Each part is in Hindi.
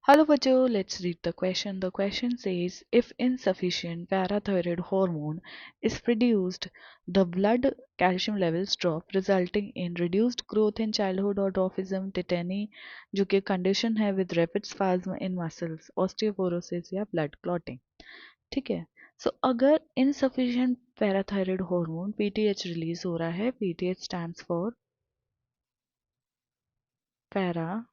Hello बच्चों, let's read the question. The question says, if insufficient parathyroid hormone is produced, the blood calcium levels drop, resulting in reduced growth in childhood or dwarfism, tetany, जो कि condition है with rapid spasm in muscles, osteoporosis या blood clotting. ठीक है. So अगर insufficient parathyroid hormone PTH release हो रहा है, PTH stands for parathyroid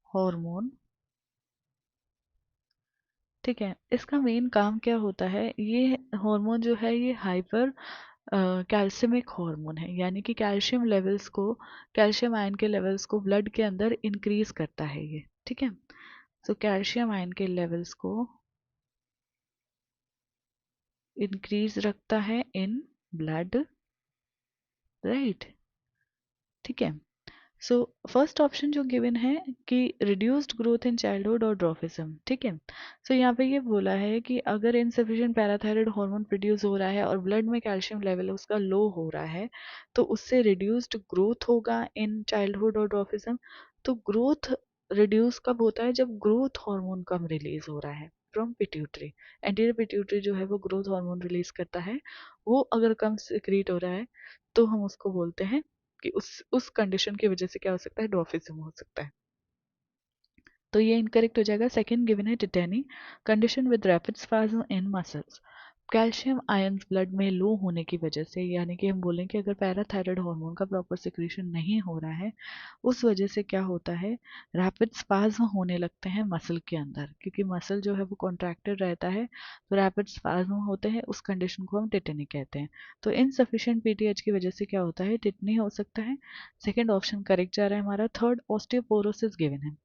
hormone. ठीक है. इसका मेन काम क्या होता है, ये हार्मोन जो है ये हाइपर कैल्सिमिक हार्मोन है, यानी कि कैल्शियम लेवल्स को, कैल्शियम आयन के लेवल्स को ब्लड के अंदर इंक्रीज करता है ये. ठीक है. सो कैल्शियम आयन के लेवल्स को इंक्रीज रखता है इन ब्लड, राइट. ठीक है. सो फर्स्ट ऑप्शन जो गिवन है कि रिड्यूस्ड ग्रोथ इन चाइल्डहुड और ड्रॉफिज्म. ठीक है. सो यहाँ पे ये बोला है कि अगर इनसफिशिएंट पैराथायराइड हार्मोन प्रोड्यूस हो रहा है और ब्लड में कैल्शियम लेवल उसका लो हो रहा है, तो उससे रिड्यूस्ड ग्रोथ होगा इन चाइल्डहुड और ड्रॉफिज्म. तो ग्रोथ रिड्यूस कब होता है, जब ग्रोथ हार्मोन कम रिलीज हो रहा है फ्रॉम पिट्यूटरी. एंटीरियर पिट्यूटरी जो है वो ग्रोथ हार्मोन रिलीज करता है, वो अगर कम सिक्रीट हो रहा है तो हम उसको बोलते हैं कि उस कंडीशन की वजह से क्या हो सकता है, डॉर्फिज्म हो सकता है. तो ये इनकरेक्ट हो जाएगा. सेकंड गिवन है tetany, condition with rapid spasm in muscles. Calcium ions blood में लो होने की वजह से, यानी कि हम बोलें कि अगर पैराथायराइड हार्मोन का प्रॉपर सिक्रीशन नहीं हो रहा है, उस वजह से क्या होता है, रैपिड स्पाज्म होने लगते हैं मसल के अंदर, क्योंकि मसल जो है वो कॉन्ट्रैक्टेड रहता है, तो रैपिड स्पाज्म होते हैं. उस कंडीशन को हम टिटेनी कहते हैं. तो इनसफिशिएंट पीटीएच की वजह से क्या होता है, टिटनी हो सकता है. सेकेंड ऑप्शन करेक्ट जा रहा है हमारा. थर्ड, ऑस्टियोपोरोसिस गिवन है.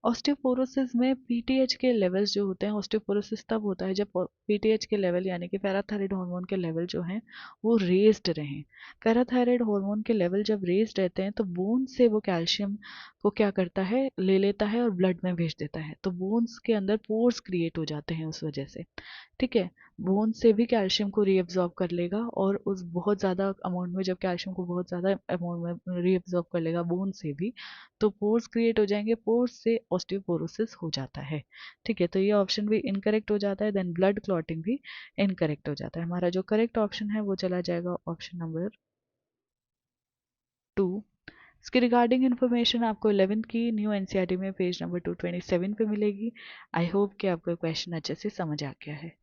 ऑस्टियोपोरोसिस में पीटीएच के लेवल्स जो होते हैं, ऑस्टियोपोरोसिस तब होता है जब पीटीएच के लेवल यानी कि पैराथायराइड हार्मोन के लेवल जो हैं वो रेज्ड रहें. पैराथायराइड हार्मोन के लेवल जब रेज्ड रहते हैं तो बोन से वो कैल्शियम को क्या करता है, ले लेता है और ब्लड में भेज देता है. तो बोन्स के अंदर पोर्स क्रिएट हो जाते हैं उस वजह से. ठीक है. बोन से भी कैल्शियम को रीअब्जॉर्ब कर लेगा, और उस बहुत ज़्यादा अमाउंट में, जब कैल्शियम को बहुत ज़्यादा अमाउंट में रीअब्जॉर्ब कर लेगा बोन से भी, तो पोर्स क्रिएट हो जाएंगे. पोर्स से ऑस्टियोपोरोसिस हो जाता है. ठीक है. तो ये ऑप्शन भी इनकरेक्ट हो जाता है. देन ब्लड क्लॉटिंग भी इनकरेक्ट हो जाता है. हमारा जो करेक्ट ऑप्शन है वो चला जाएगा ऑप्शन नंबर 2. इसके रिगार्डिंग इन्फॉर्मेशन आपको 11th की न्यू एनसीईआरटी में पेज नंबर 227 पे मिलेगी. आई होप कि आपको क्वेश्चन अच्छे से समझ आ गया है.